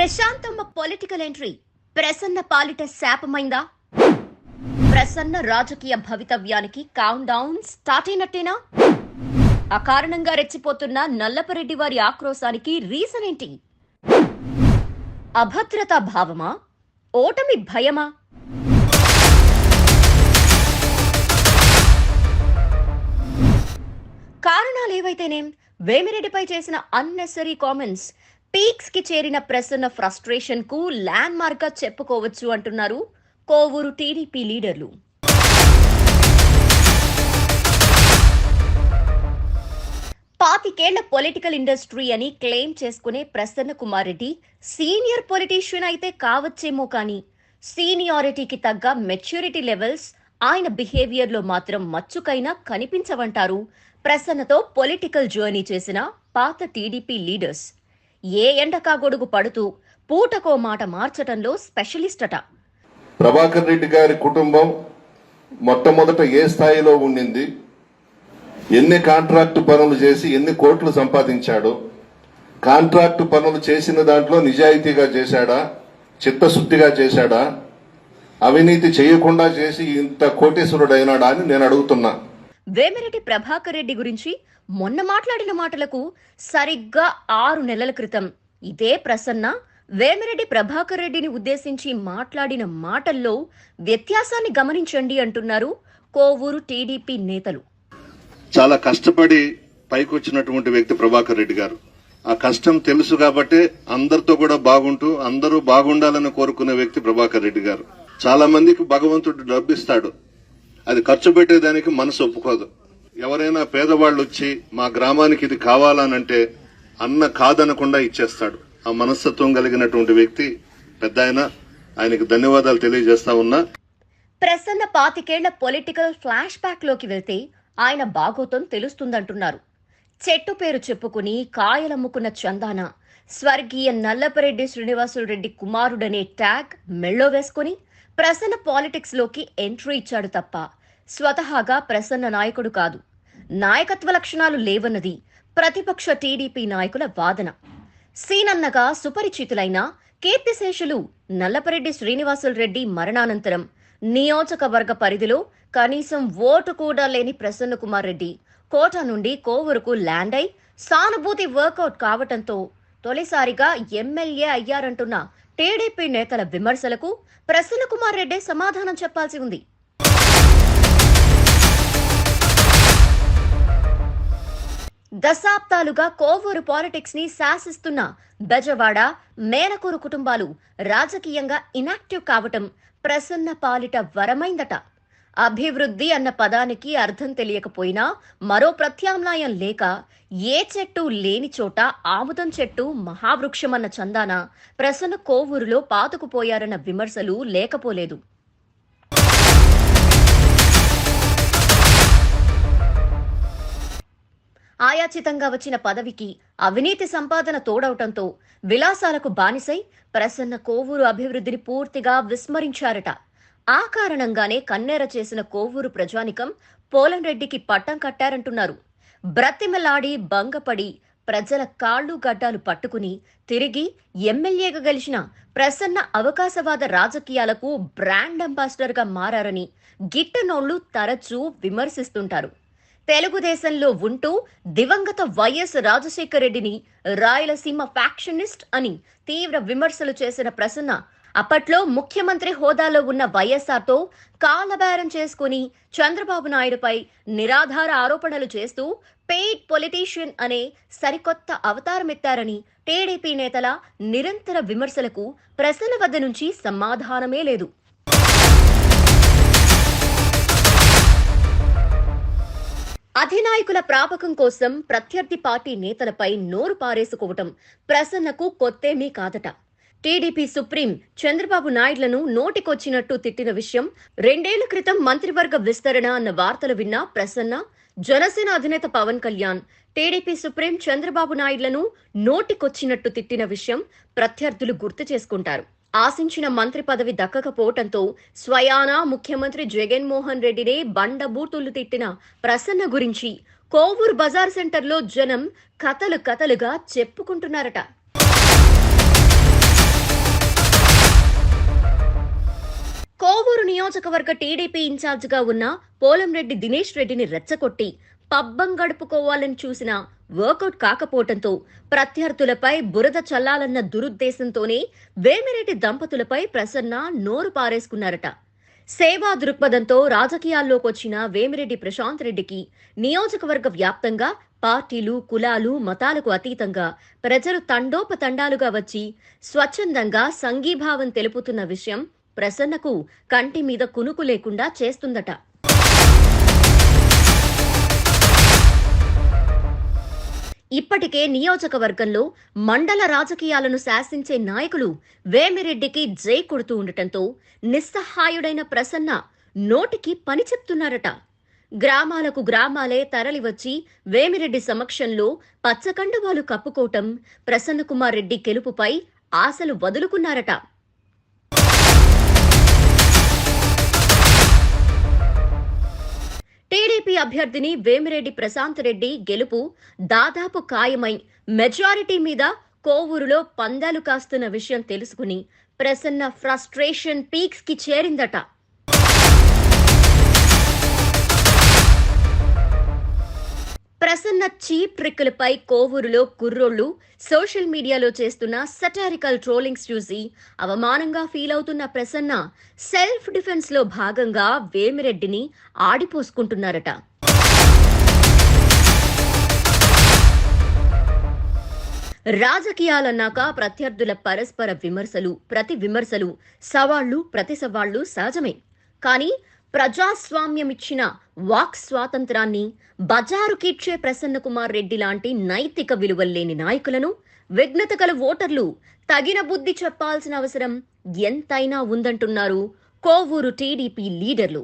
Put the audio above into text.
Prashanthamma political entry Prasanna పాలిట శాపమైందా? ప్రసన్న రాజకీయ భవితవ్యానికి count down start అయినట్టేనా? అకారణంగా రెచ్చిపోతున్న నల్లపరెడ్డి వారి ఆక్రోశానికి రీజన్ ఏంటి? అభద్రతా భావమా? ఓటమి భయమా? కారణాలేవైతేనేం, వేమిరెడ్డిపై చేసిన అన్నెసరీ కామెంట్స్ పీక్స్ కి చేరిన ప్రసన్న ఫ్రస్ట్రేషన్ కు ల్యాండ్ మార్క్ గా చెప్పుకోవచ్చు అంటున్నారు కోవూరు టీడీపీ లీడర్లు. పాతికేళ్ల పొలిటికల్ ఇండస్ట్రీ అని క్లెయిమ్ చేసుకునే ప్రసన్న కుమార్ రెడ్డి సీనియర్ పొలిటీషియన్ అయితే కావచ్చేమో కానీ సీనియారిటీకి తగ్గ మెచ్యూరిటీ లెవెల్స్ ఆయన బిహేవియర్ లో మాత్రం మచ్చుకైనా కనిపించవంటారు ప్రసన్నతో పొలిటికల్ జర్నీ చేసిన పాత టీడీపీ లీడర్స్. ఏ ఎండకా గొడుగు పడుతూ పూటకో మాట మార్చటంలో స్పెషలిస్ట్ అట. ప్రభాకర్ రెడ్డి గారి కుటుంబం మొట్టమొదట ఏ స్థాయిలో ఉండింది, ఎన్ని కాంట్రాక్టు పనులు చేసి ఎన్ని కోట్లు సంపాదించాడు, కాంట్రాక్టు పనులు చేసిన దాంట్లో నిజాయితీగా చేశాడా, చిత్తశుద్ధిగా చేశాడా, అవినీతి చేయకుండా చేసి ఇంత కోటేశ్వరుడైనాడా అని నేను అడుగుతున్నా. వేమిరెడ్డి ప్రభాకర్ రెడ్డి గురించి మొన్న మాట్లాడిన మాటలకు సరిగ్గా 6 నెలల క్రితం ఇదే ప్రసన్న వేమిరెడ్డి ప్రభాకర్ రెడ్డిని ఉద్దేశించి మాట్లాడిన మాటల్లో వ్యత్యాసాన్ని గమనించండి అంటున్నారు కోవూరు టీడీపీ నేతలు. చాలా కష్టపడి పైకొచ్చినటువంటి వ్యక్తి ప్రభాకర్ రెడ్డి గారు. ఆ కష్టం తెలుసు కాబట్టే అందరితో కూడా బాగుంటూ అందరూ బాగుండాలని కోరుకునే వ్యక్తి ప్రభాకర్ రెడ్డి గారు. చాలా మందికి భగవంతుడు డబ్బిస్తాడు, అది ఖర్చు పెట్టేదానికి మనసు ఒప్పుకోదు. ఎవరైనా పేదవాళ్ళు వచ్చి మా గ్రామానికి ఇది కావాలనంటే అన్న కాదనకుండా ఇచ్చేస్తాడు. ఆ మనస్తత్వం కలిగినటువంటి వ్యక్తి పెద్ద ఆయనకు ధన్యవాదాలు తెలియజేస్తా ఉన్నా. ప్రసన్న 25 ఏళ్ల పొలిటికల్ ఫ్లాష్ బ్యాక్ లోకి వెళ్తే ఆయన బాగోతం తెలుస్తుందంటున్నారు. చెట్టు పేరు చెప్పుకుని కాయలమ్ముకున్న చందాన స్వర్గీయ నల్లపరెడ్డి శ్రీనివాసులు రెడ్డి కుమారుడనే ట్యాగ్ మెళ్ళో వేసుకుని ప్రసన్న పాలిటిక్స్ లోకి ఎంట్రీ ఇచ్చాడు తప్ప స్వతహాగా ప్రసన్న నాయకుడు కాదు. నాయకత్వ లక్షణాలు లేవన్నది ప్రతిపక్ష టీడీపీ నాయకుల వాదన. సీనన్నగా సుపరిచితులైన కీర్తిశేషులు నల్లపరెడ్డి శ్రీనివాసులు రెడ్డి మరణానంతరం నియోజకవర్గ పరిధిలో కనీసం ఓటు కూడా లేని ప్రసన్న కుమార్ రెడ్డి కోట నుండి కోవూరుకు ల్యాండ్ అయి సానుభూతి వర్కౌట్ కావటంతో తొలిసారిగా ఎమ్మెల్యే అయ్యారంటున్న టీడీపీ నేతల విమర్శలకు ప్రసన్న కుమార్ రెడ్డి సమాధానం చెప్పాల్సి ఉంది. దశాబ్దాలుగా కోవూరు పాలిటిక్స్ ని శాసిస్తున్న బెజవాడ, మేనకూరు కుటుంబాలు రాజకీయంగా ఇనాక్టివ్ కావటం ప్రసన్న పాలిట వరమైందట. అభివృద్ధి అన్న పదానికి అర్థం తెలియకపోయినా మరో ప్రత్యామ్నాయం లేక ఏ చెట్టు లేని చోట ఆముదం చెట్టు మహావృక్షమన్న చందాన ప్రసన్న కోవూరులో పాతుకుపోయారన్న విమర్శలు లేకపోలేదు. ఆయాచితంగా వచ్చిన పదవికి అవినీతి సంపాదన తోడవటంతో విలాసాలకు బానిసై ప్రసన్న కోవూరు అభివృద్ధిని పూర్తిగా విస్మరించారట. ఆ కారణంగానే కన్నెర చేసిన కోవూరు ప్రజానికం పోలంరెడ్డికి పట్టం కట్టారంటున్నారు. బ్రతిమలాడి బంగపడి ప్రజల కాళ్లు గడ్డాలు పట్టుకుని తిరిగి ఎమ్మెల్యేగా గెలిచిన ప్రసన్న అవకాశవాద రాజకీయాలకు బ్రాండ్ అంబాసిడర్ గా మారారని గిట్టనోళ్లు తరచూ విమర్శిస్తుంటారు. తెలుగుదేశంలో ఉంటూ దివంగత వైఎస్ రాజశేఖర రెడ్డిని రాయలసీమ ఫ్యాక్షనిస్ట్ అని తీవ్ర విమర్శలు చేసిన ప్రసన్న అప్పట్లో ముఖ్యమంత్రి హోదాలో ఉన్న వైఎస్ఆర్తో కాలబేరం చేసుకుని చంద్రబాబు నాయుడుపై నిరాధార ఆరోపణలు చేస్తూ పెయిడ్ పొలిటీషియన్ అనే సరికొత్త అవతారమెత్తారని టీడీపీ నేతల నిరంతర విమర్శలకు ప్రసన్న వద్ద నుంచి సమాధానమే లేదు. అధినాయకుల ప్రాపకం కోసం ప్రత్యర్థి పార్టీ నేతలపై నోరు పారేసుకోవటం ప్రసన్నకు కొత్తేమీ కాదట. టీడీపీ సుప్రీం చంద్రబాబు నాయుడులను నోటికొచ్చినట్టు తిట్టిన విషయం 2 ఏళ్ల క్రితం మంత్రివర్గ విస్తరణ అన్న వార్తలు విన్న ప్రసన్న, జనసేన అధినేత పవన్ కళ్యాణ్ టీడీపీ సుప్రీం చంద్రబాబు నాయుడులను నోటికొచ్చినట్టు తిట్టిన విషయం ప్రత్యర్థులు గుర్తు చేసుకుంటారు. ఆశించిన మంత్రి పదవి దక్కకపోవటంతో స్వయానా ముఖ్యమంత్రి జగన్మోహన్ రెడ్డినే బండబూతులు తిట్టిన ప్రసన్న గురించి కోవూరు బజార్ సెంటర్లో జనం కథలుగా చెప్పుకుంటున్నారట. నియోజకవర్గ టీడీపీ ఇన్ఛార్జిగా ఉన్న పోలంరెడ్డి దినేష్ రెడ్డిని రెచ్చగొట్టి పబ్బం గడుపుకోవాలని చూసినా వర్కౌట్ కాకపోవడంతో ప్రత్యర్థులపై బురద చల్లాలన్న దురుద్దేశంతోనే వేమిరెడ్డి దంపతులపై ప్రసన్న నోరు పారేసుకున్నారట. సేవా దృక్పథంతో రాజకీయాల్లోకొచ్చిన వేమిరెడ్డి ప్రశాంత్ రెడ్డికి నియోజకవర్గ వ్యాప్తంగా పార్టీలు, కులాలు, మతాలకు అతీతంగా ప్రజలు తండోపతండాలుగా వచ్చి స్వచ్ఛందంగా సంఘీభావం తెలుపుతున్న విషయం ప్రసన్నకు కంటి మీద కునుకు లేకుండా చేస్తుందట. ఇప్పటికే నియోజకవర్గంలో మండల రాజకీయాలను శాసించే నాయకులు వేమిరెడ్డికి జై కొడుతూ ఉండటంతో నిస్సహాయుడైన ప్రసన్న నోటికి పని చెప్తున్నారట. గ్రామాలకు గ్రామాలే తరలివచ్చి వేమిరెడ్డి సమక్షంలో పచ్చకండువాలు కప్పుకోవటం, ప్రసన్నకుమార్ రెడ్డి గెలుపుపై ఆశలు వదులుకున్నారట. టీడీపీ అభ్యర్థిని వేమిరెడ్డి ప్రశాంత్ రెడ్డి గెలుపు దాదాపు ఖాయమై మెజారిటీ మీద కోవూరులో పందాలు కాస్తున్న విషయం తెలుసుకుని ప్రసన్న ఫ్రస్ట్రేషన్ పీక్స్ కి చేరిందట. ప్రసన్న చీప్ ట్రిక్కులపై కోవూరులో కుర్రోళ్లు సోషల్ మీడియాలో చేస్తున్న సటారికల్ ట్రోలింగ్స్ చూసి అవమానంగా ఫీల్ అవుతున్న ప్రసన్న సెల్ఫ్ డిఫెన్స్ లో భాగంగా వేమిరెడ్డిని ఆడిపోసుకుంటున్నారట. రాజకీయాలన్నాక ప్రత్యర్థుల పరస్పర విమర్శలు, ప్రతి విమర్శలు, సవాళ్లు, ప్రతి సవాళ్లు సహజమే. కానీ ప్రజాస్వామ్యమిచ్చిన వాక్ స్వాతంత్రాన్ని బజారుకిచ్చే ప్రసన్నకుమార్ రెడ్డి లాంటి నైతిక విలువల్లేని నాయకులను, విఘ్నత గల ఓటర్లు తగిన బుద్ధి చెప్పాల్సిన అవసరం ఎంతైనా ఉందంటున్నారు కోవూరు టీడీపీ లీడర్లు.